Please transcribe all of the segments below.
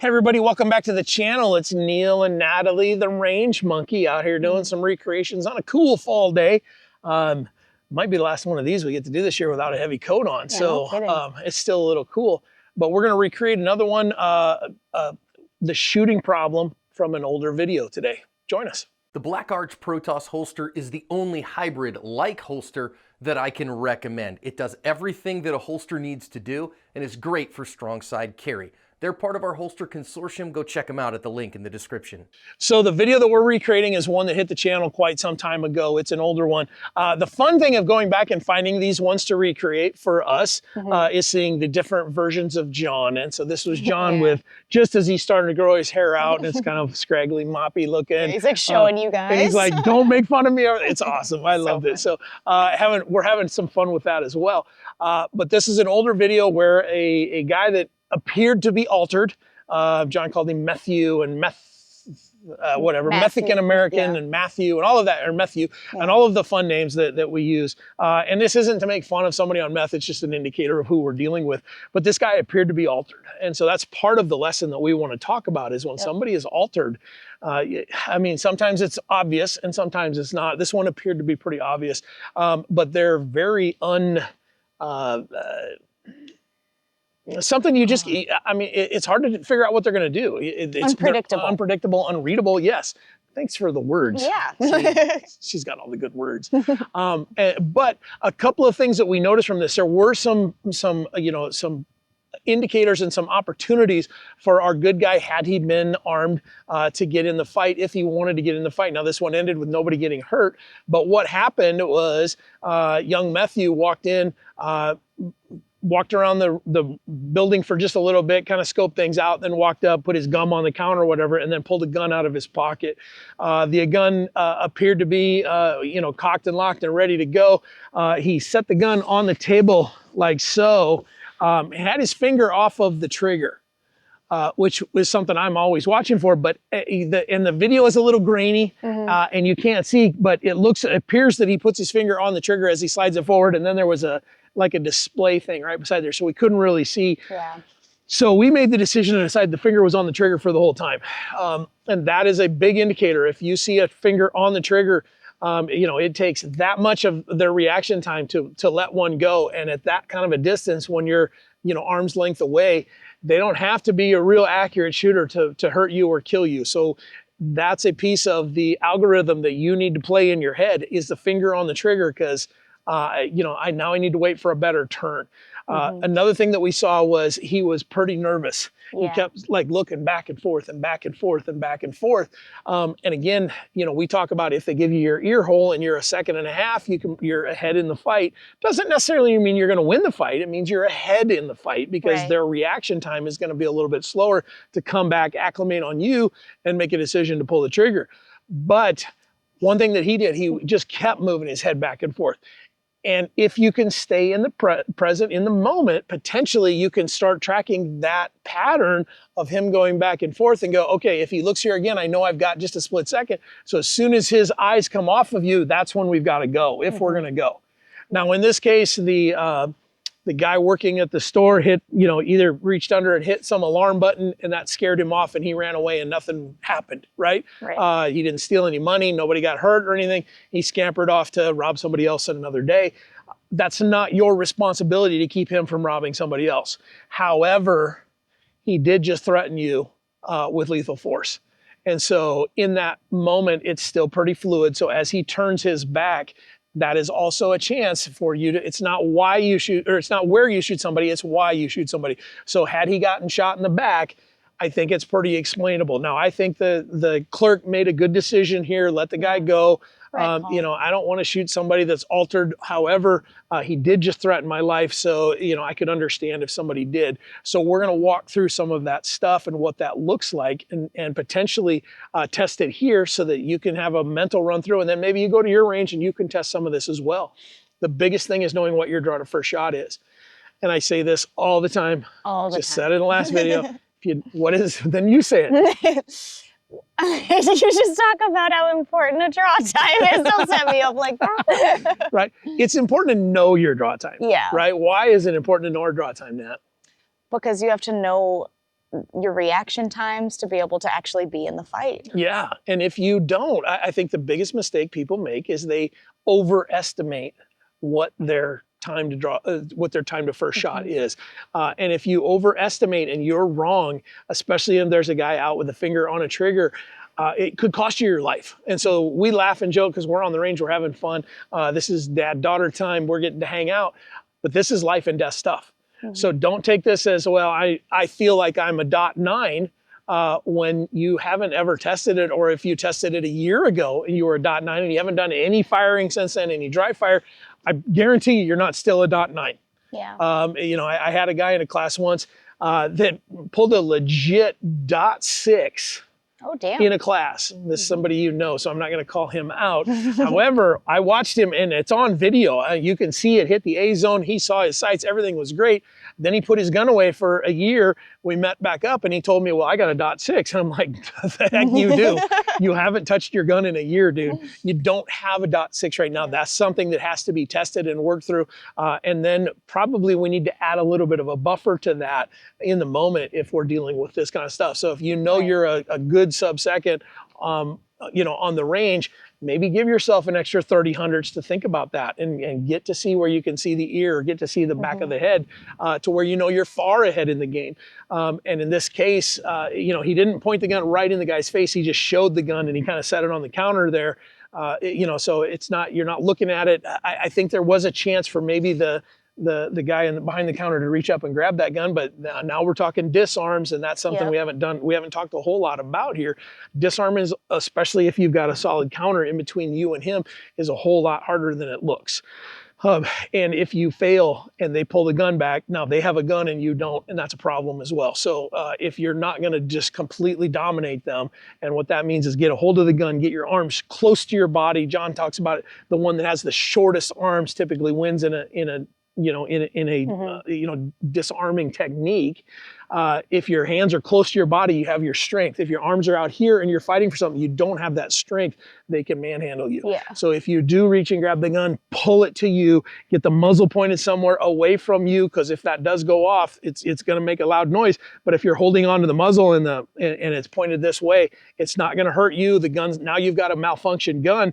Hey everybody, welcome back to the channel. It's Neil and Natalie, the range monkey, out here doing some recreations on a cool fall day. Might be the last one of these we get to do this year without a heavy coat on, Yeah, so no it's still a little cool. But we're gonna recreate another one, the shooting problem from an older video today. Join us. The Black Arch Protoss holster is the only hybrid-like holster that I can recommend. It does everything that a holster needs to do and is great for strong side carry. They're part of our holster consortium. Go check them out at the link in the description. So the video that we're recreating is one that hit the channel quite some time ago. It's an older one. The fun thing of going back and finding these ones to recreate for us is seeing the different versions of John. And so this was John with, just as he's starting to grow his hair out, and it's kind of scraggly, moppy looking. Yeah, he's like showing you guys. And he's like, don't make fun of me. It's awesome. I love it. So we're having some fun with that as well. But this is an older video where a guy that appeared to be altered. John called him Matthew and Methican American and Matthew and all of that, or Matthew and all of the fun names that we use. And this isn't to make fun of somebody on meth, it's just an indicator of who we're dealing with. But this guy appeared to be altered. And so that's part of the lesson that we want to talk about is when somebody is altered. I mean, sometimes it's obvious and sometimes it's not. This one appeared to be pretty obvious, but they're very something you just, I mean, it's hard to figure out what they're going to do. It's unpredictable, unreadable. Yes. Thanks for the words. Yeah. She's got all the good words. But a couple of things that we noticed from this, there were some indicators and some opportunities for our good guy, had he been armed, to get in the fight if he wanted to get in the fight. Now this one ended with nobody getting hurt, but what happened was young Matthew walked in, walked around the building for just a little bit, kind of scoped things out, then walked up, put his gum on the counter or whatever, and then pulled a gun out of his pocket. The gun appeared to be, cocked and locked and ready to go. He set the gun on the table like so, had his finger off of the trigger, which was something I'm always watching for, but the video is a little grainy and you can't see, but it appears that he puts his finger on the trigger as he slides it forward, and then there was like a display thing right beside there, so we couldn't really see. Yeah. So we made the decision to decide the finger was on the trigger for the whole time. And that is a big indicator. If you see a finger on the trigger, it takes that much of their reaction time to let one go. And at that kind of a distance, when you're, arm's length away, they don't have to be a real accurate shooter to hurt you or kill you. So that's a piece of the algorithm that you need to play in your head, is the finger on the trigger, because I need to wait for a better turn. Another thing that we saw was he was pretty nervous. He kept like looking back and forth and back and forth and back and forth. And again, we talk about if they give you your ear hole and you're a second and a half, you're ahead in the fight. Doesn't necessarily mean you're going to win the fight. It means you're ahead in the fight, because their reaction time is going to be a little bit slower to come back, acclimate on you, and make a decision to pull the trigger. But one thing that he did, he just kept moving his head back and forth. And if you can stay in the present, in the moment, potentially you can start tracking that pattern of him going back and forth and go, okay, if he looks here again, I know I've got just a split second. So as soon as his eyes come off of you, that's when we've got to go, if we're going to go. Now, in this case, the guy working at the store hit, either reached under and hit some alarm button, and that scared him off and he ran away and nothing happened, right? He didn't steal any money, nobody got hurt or anything. He scampered off to rob somebody else another day. That's not your responsibility to keep him from robbing somebody else. However, he did just threaten you with lethal force. And so in that moment, it's still pretty fluid. So as he turns his back, that is also a chance for you to, it's not why you shoot, or it's not where you shoot somebody, it's why you shoot somebody. So had he gotten shot in the back, I think it's pretty explainable. Now, I think the clerk made a good decision here, let the guy go. I don't want to shoot somebody that's altered. However, he did just threaten my life. So, I could understand if somebody did. So we're going to walk through some of that stuff and what that looks like, and potentially test it here so that you can have a mental run through. And then maybe you go to your range and you can test some of this as well. The biggest thing is knowing what your draw to first shot is. And I say this all the time. Just said it in the last video. Then you say it. You just talk about how important a draw time is. Don't set me up like that. Right. It's important to know your draw time. Yeah. Right. Why is it important to know our draw time, Nat? Because you have to know your reaction times to be able to actually be in the fight. Yeah, and if you don't, I think the biggest mistake people make is they overestimate what their time to draw, what their time to first shot is. And if you overestimate and you're wrong, especially if there's a guy out with a finger on a trigger, it could cost you your life. And so we laugh and joke because we're on the range, we're having fun. This is dad-daughter time, we're getting to hang out, but this is life and death stuff. So don't take this as, well, I feel like I'm a .9 when you haven't ever tested it, or if you tested it a year ago and you were a .9 and you haven't done any firing since then, any dry fire, I guarantee you're not still a .9. Yeah. You know, I had a guy in a class once that pulled a legit .6 Oh, damn. in a class. This is somebody you know, so I'm not going to call him out. However, I watched him, and it's on video. You can see it hit the A zone. He saw his sights. Everything was great. Then he put his gun away for a year. We met back up, and he told me, well, I got a .6. And I'm like, the heck you do? You haven't touched your gun in a year, dude. You don't have a .6 right now. That's something that has to be tested and worked through. And then probably we need to add a little bit of a buffer to that in the moment if we're dealing with this kind of stuff. So if you know you're a good sub-second, you know, on the range, maybe give yourself an extra 30 hundredths to think about that and get to see where you can see the ear, get to see the back of the head, to where you know you're far ahead in the game. And in this case, you know, he didn't point the gun right in the guy's face. He just showed the gun and he kind of set it on the counter there. You know, so it's not, you're not looking at it. I think there was a chance for maybe the guy behind the counter to reach up and grab that gun, but now we're talking disarms, and that's something we haven't talked a whole lot about here. Disarm is, especially if you've got a solid counter in between you and him, is a whole lot harder than it looks. And if you fail and they pull the gun back, now they have a gun and you don't, and that's a problem as well. So if you're not going to just completely dominate them, and what that means is get a hold of the gun, get your arms close to your body. John talks about it. The one that has the shortest arms typically wins in a you know, in a you know, disarming technique. If your hands are close to your body, you have your strength. If your arms are out here and you're fighting for something, you don't have that strength, they can manhandle you. Yeah. So if you do reach and grab the gun, pull it to you, get the muzzle pointed somewhere away from you, because if that does go off, it's going to make a loud noise. But if you're holding on to the muzzle and it's pointed this way, it's not going to hurt you. The gun's, now you've got a malfunctioned gun,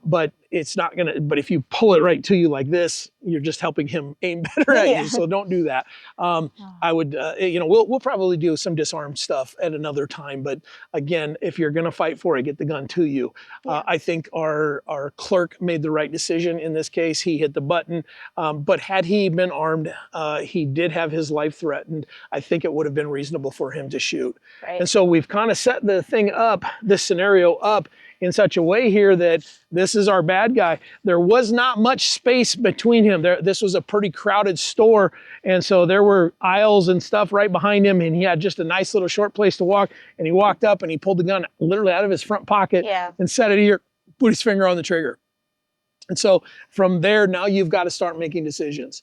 but it's not going to, but if you pull it right to you like this, you're just helping him aim better at you. So don't do that. I would, you know, we'll probably do some disarm stuff at another time. But again, if you're going to fight for it, get the gun to you. I think our clerk made the right decision in this case. He hit the button. But had he been armed, he did have his life threatened. I think it would have been reasonable for him to shoot. Right. And so we've kind of set the thing up, this scenario up, in such a way here that this is our bad guy. There was not much space between him. This was a pretty crowded store, and so there were aisles and stuff right behind him, and he had just a nice little short place to walk, and he walked up and he pulled the gun literally out of his front pocket and set it here, put his finger on the trigger. And so from there, now you've got to start making decisions.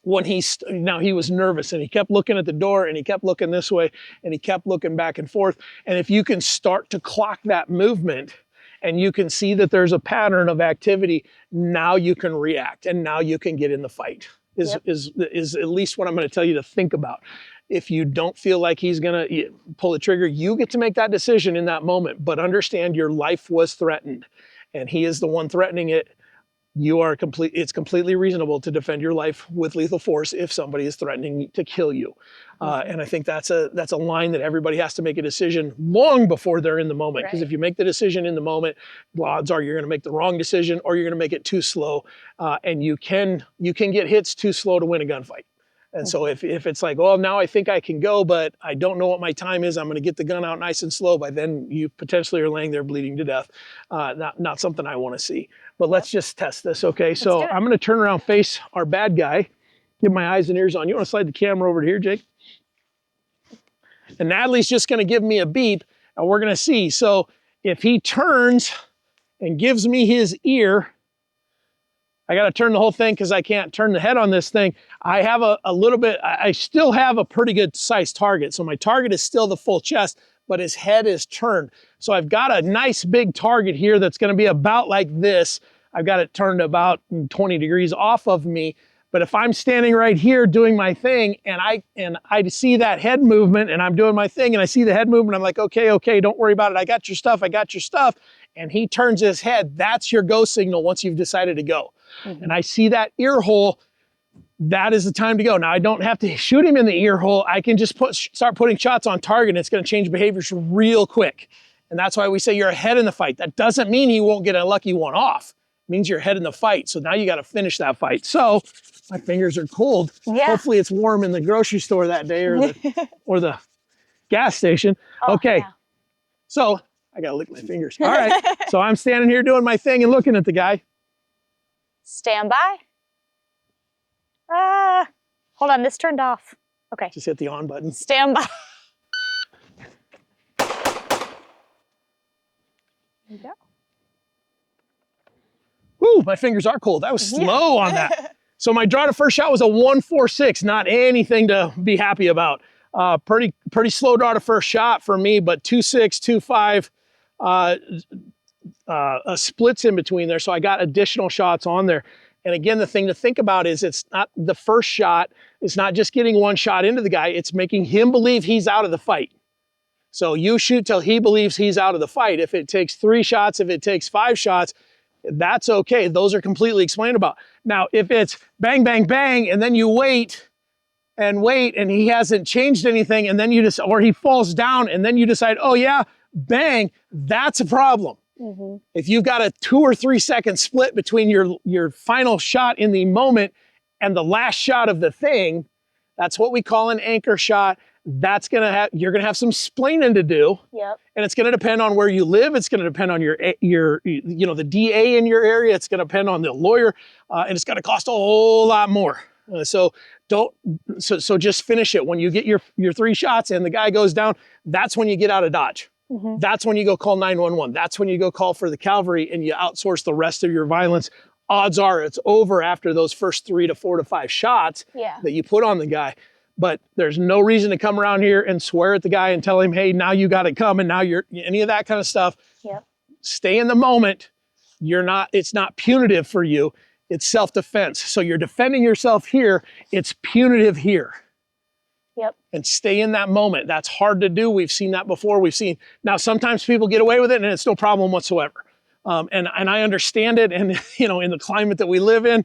When now he was nervous, and he kept looking at the door, and he kept looking this way, and he kept looking back and forth. And if you can start to clock that movement, and you can see that there's a pattern of activity, now you can react, and now you can get in the fight, is at least what I'm going to tell you to think about. If you don't feel like he's going to pull the trigger, you get to make that decision in that moment, but understand your life was threatened, and he is the one threatening it. It's completely reasonable to defend your life with lethal force if somebody is threatening to kill you. And I think that's a line that everybody has to make a decision long before they're in the moment. Because if you make the decision in the moment, the odds are you're going to make the wrong decision, or you're going to make it too slow. And you can get hits too slow to win a gunfight. And so if it's like, oh, now I think I can go, but I don't know what my time is, I'm going to get the gun out nice and slow, by then you potentially are laying there bleeding to death. Not something I want to see. But let's just test this, okay? So I'm going to turn around, face our bad guy, get my eyes and ears on. You want to slide the camera over to here, Jake? And Natalie's just going to give me a beep, and we're going to see. So if he turns and gives me his ear, I got to turn the whole thing because I can't turn the head on this thing. I have a little bit, I still have a pretty good sized target. So my target is still the full chest, but his head is turned. So I've got a nice big target here that's going to be about like this. I've got it turned about 20 degrees off of me. But if I'm standing right here doing my thing and I see that head movement and I'm doing my thing and I see the head movement, I'm like, okay, don't worry about it. I got your stuff. And he turns his head. That's your go signal once you've decided to go. And I see that ear hole. That is the time to go. Now I don't have to shoot him in the ear hole. I can just start putting shots on target and it's going to change behaviors real quick. And that's why we say you're ahead in the fight. That doesn't mean he won't get a lucky one off. It means you're ahead in the fight. So now you got to finish that fight. So my fingers are cold. Yeah. Hopefully it's warm in the grocery store that day or the gas station. Oh, okay. yeah. So I got to lick my fingers. All right. So I'm standing here doing my thing and looking at the guy. Stand by. Hold on, this turned off. Okay. Just hit the on button. Stand by. There you go. Woo, my fingers are cold. That was slow on that. So my draw to first shot was a 1.46, not anything to be happy about. Pretty slow draw to first shot for me, but 2.6, 2.5 splits in between there. So I got additional shots on there. And again, the thing to think about is it's not the first shot. It's not just getting one shot into the guy. It's making him believe he's out of the fight. So you shoot till he believes he's out of the fight. If it takes 3 shots, if it takes 5 shots, that's okay. Those are completely explainable. Now, if it's bang, bang, bang, and then you wait and he hasn't changed anything, and then you just, or he falls down and then you decide, oh yeah, bang, that's a problem. If you've got a 2 or 3 second split between your final shot in the moment and the last shot of the thing, that's what we call an anchor shot. That's you're gonna have some splaining to do. Yep. And it's gonna depend on where you live. It's gonna depend on the DA in your area. It's gonna depend on the lawyer, and it's gonna cost a whole lot more. So just finish it. When you get your 3 shots and the guy goes down, that's when you get out of Dodge. That's when you go call 911. That's when you go call for the cavalry and you outsource the rest of your violence. Odds are it's over after those first 3 to 4 to 5 shots that you put on the guy. But there's no reason to come around here and swear at the guy and tell him, hey, now you got it coming. Now you're any of that kind of stuff. Yep. Stay in the moment. It's not punitive for you. It's self-defense. So you're defending yourself here. It's punitive here. Yep. And stay in that moment. That's hard to do. We've seen that before. Now sometimes people get away with it and it's no problem whatsoever. And I understand it. And in the climate that we live in,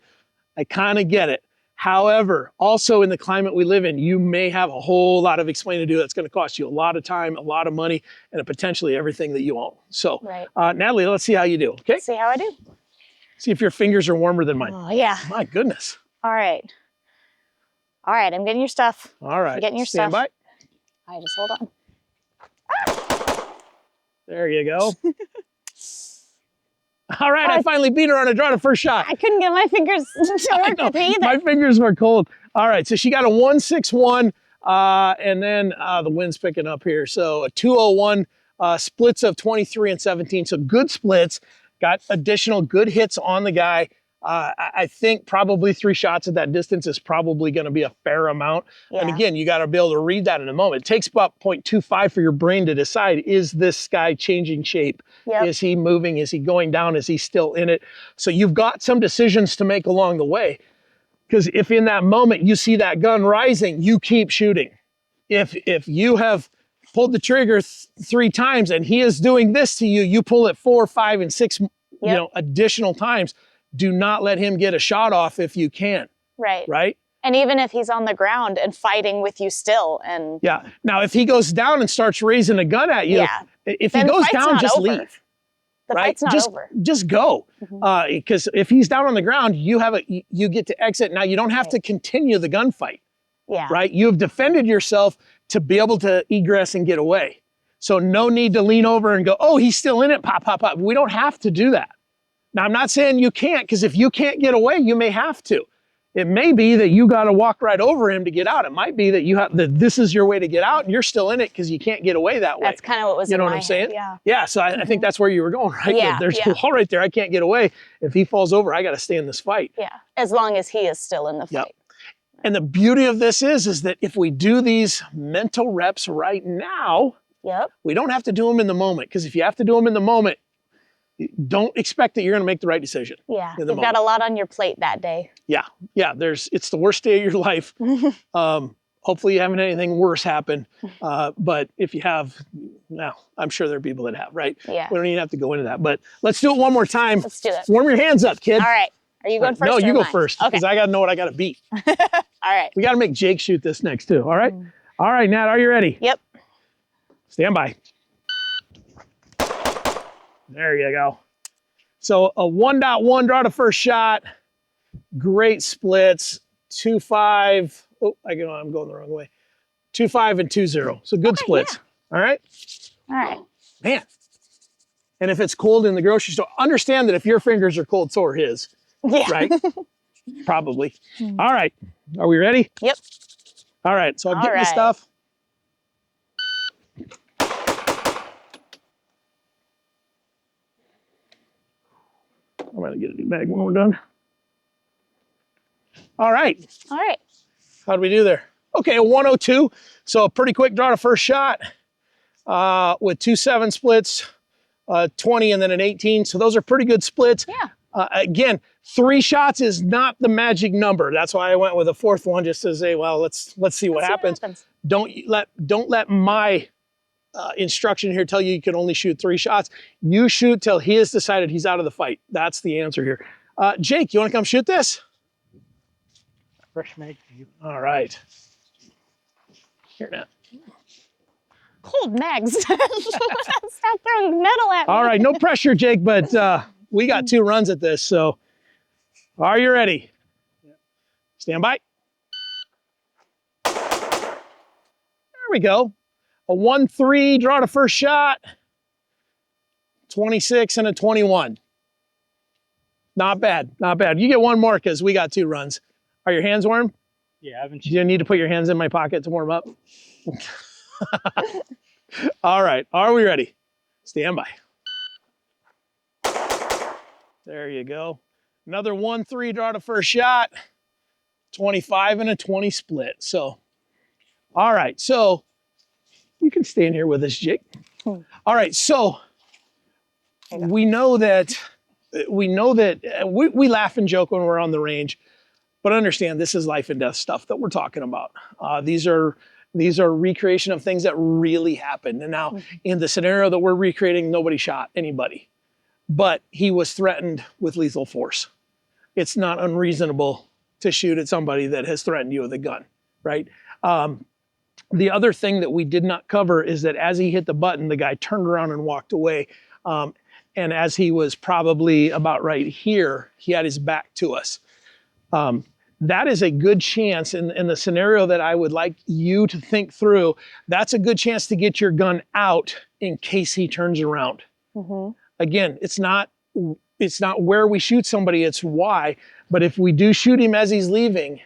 I kind of get it. However, also in the climate we live in, you may have a whole lot of explaining to do that's going to cost you a lot of time, a lot of money, and potentially everything that you own. So, Natalie, let's see how you do. Okay. See how I do. See if your fingers are warmer than mine. Oh yeah. My goodness. All right. All right, I'm getting your stuff. All right. I'm getting your Stand stuff. by. I just hold on. There you go. All right, I finally beat her on a draw to first shot. I couldn't get my fingers to work with me either. My fingers were cold. All right, so she got a 161, and then the wind's picking up here. So a 201, splits of 23 and 17. So good splits, got additional good hits on the guy. I think probably 3 shots at that distance is probably going to be a fair amount. Yeah. And again, you got to be able to read that in a moment. It takes about 0.25 for your brain to decide, is this guy changing shape? Yep. Is he moving? Is he going down? Is he still in it? So you've got some decisions to make along the way. Because if in that moment you see that gun rising, you keep shooting. If you have pulled the trigger 3 times and he is doing this to you, you pull it 4, 5, and 6 additional times. Do not let him get a shot off if you can. Right. Right? And even if he's on the ground and fighting with you still. And yeah. Now, if he goes down and starts raising a gun at you, if he goes down, just leave. The fight's not over. Just go. Because if he's down on the ground, you get to exit. Now, you don't have to continue the gunfight. Yeah. Right? You have defended yourself to be able to egress and get away. So no need to lean over and go, oh, he's still in it, pop, pop, pop. We don't have to do that. Now, I'm not saying you can't, because if you can't get away, you may have to. It may be that you got to walk right over him to get out. It might be that this is your way to get out, and you're still in it because you can't get away that way. That's kind of what was in my head. You know what I'm saying? Yeah. So I think that's where you were going, right? Yeah. There's a wall right there. I can't get away. If he falls over, I got to stay in this fight. Yeah. As long as he is still in the fight. Yep. And the beauty of this is that if we do these mental reps right now, we don't have to do them in the moment. Because if you have to do them in the moment, don't expect that you're going to make the right decision. Yeah, in the you've got a lot on your plate that day. Yeah, it's the worst day of your life. Hopefully you haven't had anything worse happen. But if you have, now I'm sure there are people that have, right? Yeah. We don't even have to go into that. But let's do it one more time. Let's do it. Warm your hands up, kid. All right. Are you going first? No, or you go am I? first, because Okay. I got to know what I got to beat. All right. We got to make Jake shoot this next too. All right. All right, Nat, are you ready? Yep. Stand by. There you go. So a 1.1 draw to first shot. Great splits. 2-5. Oh, I'm going the wrong way. 2-5 and 2-0. So good splits. Yeah. All right. All right. Man. And if it's cold in the grocery store, understand that if your fingers are cold, so are his. Yeah. Right? Probably. All right. Are we ready? Yep. All right. So I'm All getting the right. stuff. I'm going to get a new bag when we're done. All right. All right. How do we do there? Okay, a 102. So a pretty quick draw to first shot with 2 7 splits, 20 and then an 18. So those are pretty good splits. Yeah. Again, 3 shots is not the magic number. That's why I went with a 4th one, just to say, well, let's see what happens. Don't let my instruction here tell you can only shoot 3 shots. You shoot till he has decided he's out of the fight. That's the answer here. Jake, you want to come shoot this? Fresh mag for you. All right. Here now. Cold mags. Stop throwing metal at me. All right, no pressure, Jake, but we got 2 runs at this, so are you ready? Yeah. Stand by. There we go. A 1-3 draw to first shot, 26 and a 21. Not bad, not bad. You get 1 more because we got 2 runs. Are your hands warm? Yeah, I haven't. Do you need to put your hands in my pocket to warm up? All right, are we ready? Stand by. There you go. Another 1-3 draw to first shot, 25 and a 20 split. So, all right, so you can stand here with us, Jake. All right, so we know that we laugh and joke when we're on the range, but understand this is life and death stuff that we're talking about. These are recreation of things that really happened. And now in the scenario that we're recreating, nobody shot anybody, but he was threatened with lethal force. It's not unreasonable to shoot at somebody that has threatened you with a gun, right? The other thing that we did not cover is that as he hit the button, the guy turned around and walked away. And as he was probably about right here, he had his back to us. That is a good chance in the scenario that I would like you to think through. That's a good chance to get your gun out in case he turns around. Again, it's not where we shoot somebody, it's why. But if we do shoot him as he's leaving,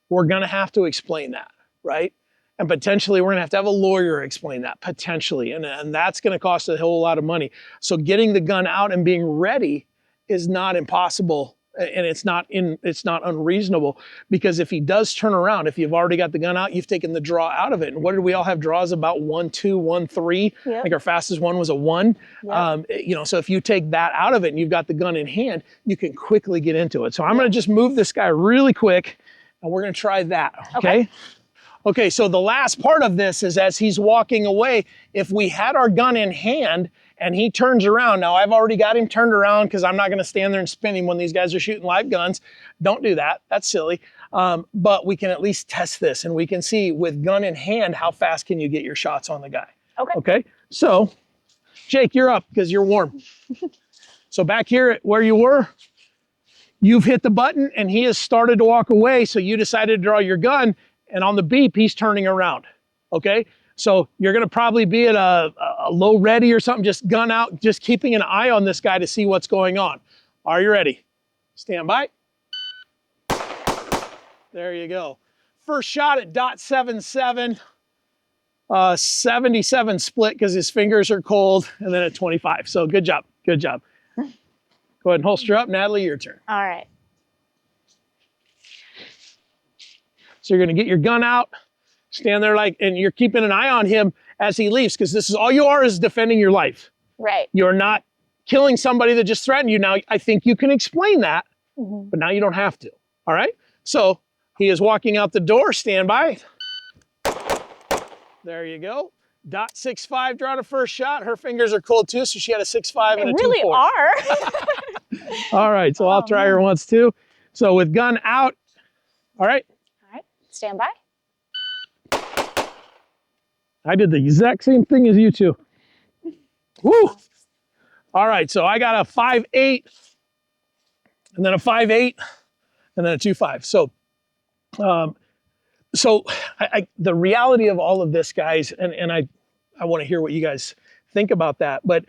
we're gonna have to explain that, right? And potentially we're gonna have a lawyer explain that, potentially. And that's gonna cost a whole lot of money. So getting the gun out and being ready is not impossible. And it's not unreasonable, because if he does turn around, if you've already got the gun out, you've taken the draw out of it. And what did we all have draws about? 1, 2, 1, 3. Yep. I think our fastest one was a 1. Yep. So if you take that out of it and you've got the gun in hand, you can quickly get into it. So I'm going to just move this guy really quick, and we're going to try that. Okay. Okay. So the last part of this is as he's walking away, if we had our gun in hand and he turns around. Now I've already got him turned around because I'm not going to stand there and spin him when these guys are shooting live guns. Don't do that. That's silly. But we can at least test this, and we can see with gun in hand, how fast can you get your shots on the guy. Okay. So Jake, you're up because you're warm. So back here where you were, you've hit the button and he has started to walk away. So you decided to draw your gun, and on the beep, he's turning around. Okay. So you're going to probably be at a low ready or something, just gun out, just keeping an eye on this guy to see what's going on. Are you ready? Stand by. There you go. First shot at .77, 77 split because his fingers are cold, and then at 25. So good job. Good job. Go ahead and holster up. Natalie, your turn. All right. So you're going to get your gun out. Stand there and you're keeping an eye on him as he leaves, because this is all you are is defending your life. Right. You're not killing somebody that just threatened you. Now, I think you can explain that, but now you don't have to. All right? So he is walking out the door. Stand by. There you go. .65, draw the first shot. Her fingers are cold too, so she had a 6.5 and a 2.4. They really are. All right, so I'll try her once too. So with gun out. All right. All right, stand by. I did the exact same thing as you two. Woo! All right, so I got a 5.8, and then a 5.8, and then a 2.5. So, the reality of all of this, guys, and I want to hear what you guys think about that. But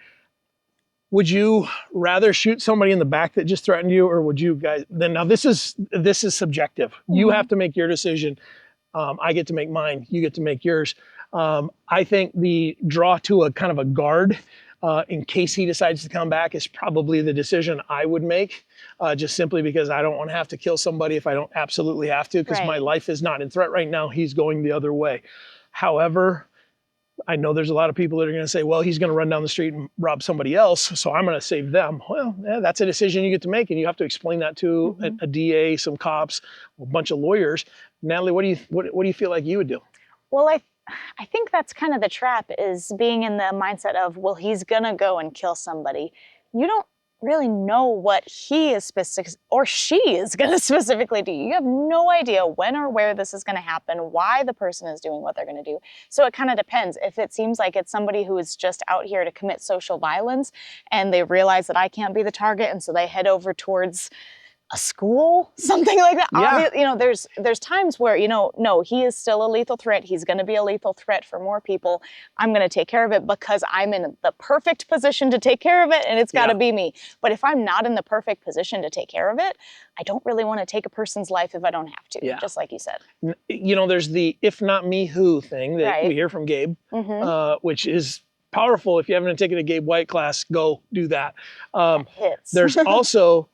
would you rather shoot somebody in the back that just threatened you, or would you guys? Then now this is subjective. You have to make your decision. I get to make mine. You get to make yours. I think the draw to a kind of a guard in case he decides to come back is probably the decision I would make, just simply because I don't want to have to kill somebody if I don't absolutely have to, because my life is not in threat right now. He's going the other way. However, I know there's a lot of people that are going to say, well, he's going to run down the street and rob somebody else, so I'm going to save them. Well, yeah, that's a decision you get to make, and you have to explain that to a DA, some cops, a bunch of lawyers. Natalie, what do you feel like you would do? Well, I think that's kind of the trap, is being in the mindset of, well, he's gonna go and kill somebody. You don't really know what he is specific or she is gonna specifically do. You have no idea when or where this is gonna happen, why the person is doing what they're gonna do. So it kind of depends. If it seems like it's somebody who is just out here to commit social violence and they realize that I can't be the target, and so they head over towards a school, something like that. Yeah. You know, there's times where, you know, no, he is still a lethal threat. He's going to be a lethal threat for more people. I'm going to take care of it because I'm in the perfect position to take care of it, and it's got to be me. But if I'm not in the perfect position to take care of it, I don't really want to take a person's life if I don't have to, just like you said. You know, there's the if not me, who thing that we hear from Gabe, which is powerful. If you haven't taken a Gabe White class, go do that. There's also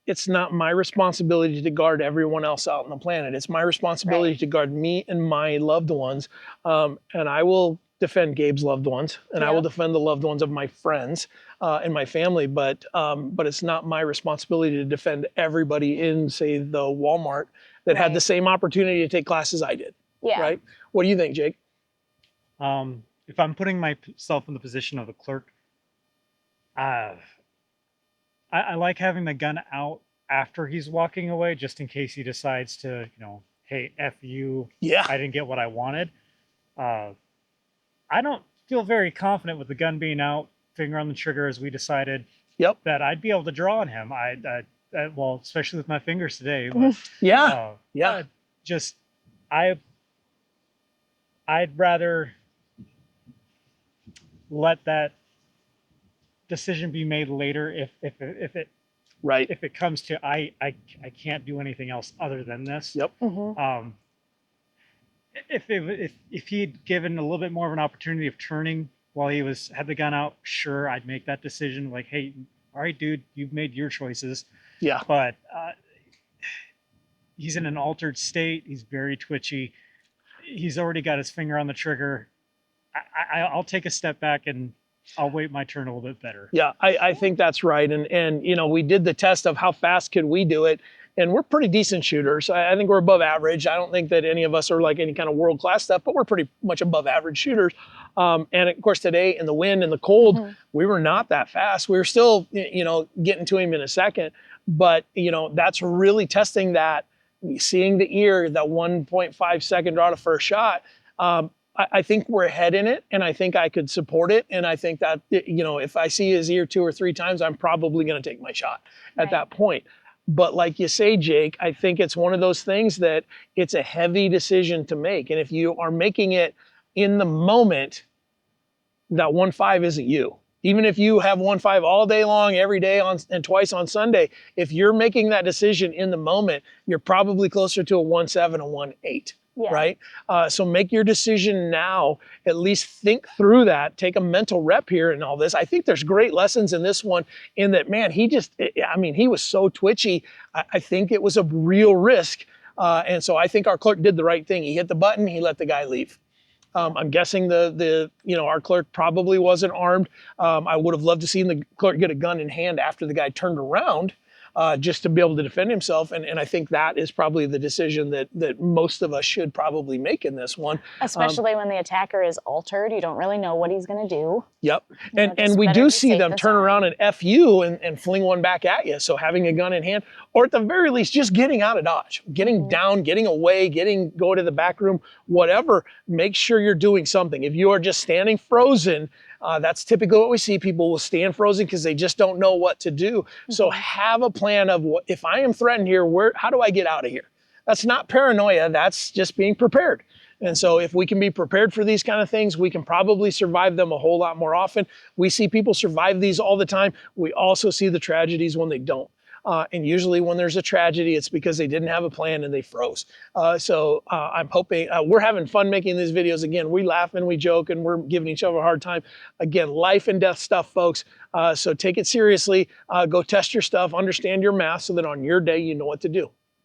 it's not my responsibility to guard everyone else out on the planet. It's my responsibility to guard me and my loved ones. And I will defend Gabe's loved ones, and I will defend the loved ones of my friends and my family. But it's not my responsibility to defend everybody in, say, the Walmart that had the same opportunity to take classes I did. Yeah. Right? What do you think, Jake? If I'm putting myself in the position of the clerk, I like having the gun out after he's walking away, just in case he decides to, you know, hey, F you, I didn't get what I wanted. I don't feel very confident with the gun being out, finger on the trigger, as we decided that I'd be able to draw on him. Well, especially with my fingers today. But, I'd rather let that decision be made later if it comes to I can't do anything else other than this. If he had given a little bit more of an opportunity of turning while he had the gun out, sure, I'd make that decision. Like, hey, all right, dude, you've made your choices. But he's in an altered state. He's very twitchy. He's already got his finger on the trigger. I'll take a step back and I'll wait my turn a little bit better. Yeah, I think that's right. And you know, we did the test of how fast could we do it, and we're pretty decent shooters. I think we're above average. I don't think that any of us are like any kind of world-class stuff, but we're pretty much above average shooters. And of course today in the wind and the cold, we were not that fast. We were still, you know, getting to him in a second. But, you know, that's really testing that, seeing the ear, that 1.5 second draw to first shot. I think we're ahead in it, and I think I could support it. And I think that, you know, if I see his ear 2 or 3 times, I'm probably going to take my shot at that point. But like you say, Jake, I think it's one of those things that it's a heavy decision to make. And if you are making it in the moment, that 1.5 isn't you. Even if you have 1.5 all day long, every day and twice on Sunday, if you're making that decision in the moment, you're probably closer to a 1.7, a 1.8. Right? So make your decision now. At least think through that. Take a mental rep here and all this. I think there's great lessons in this one, in that, man, he was so twitchy. I think it was a real risk. And so I think our clerk did the right thing. He hit the button. He let the guy leave. I'm guessing our clerk probably wasn't armed. I would have loved to seen the clerk get a gun in hand after the guy turned around, just to be able to defend himself. And I think that is probably the decision that most of us should probably make in this one. Especially when the attacker is altered. You don't really know what he's going to do. Yep. And we do see them turn around and F you and fling one back at you. So having a gun in hand, or at the very least, just getting out of Dodge, getting down, getting away, go to the back room, whatever, make sure you're doing something. If you are just standing frozen, that's typically what we see. People will stand frozen because they just don't know what to do. So have a plan of if I am threatened here, how do I get out of here? That's not paranoia. That's just being prepared. And so if we can be prepared for these kind of things, we can probably survive them a whole lot more often. We see people survive these all the time. We also see the tragedies when they don't. And usually when there's a tragedy, it's because they didn't have a plan and they froze. So I'm hoping, we're having fun making these videos. Again, we laugh and we joke and we're giving each other a hard time. Again, life and death stuff, folks. So take it seriously. Go test your stuff, understand your math so that on your day, you know what to do.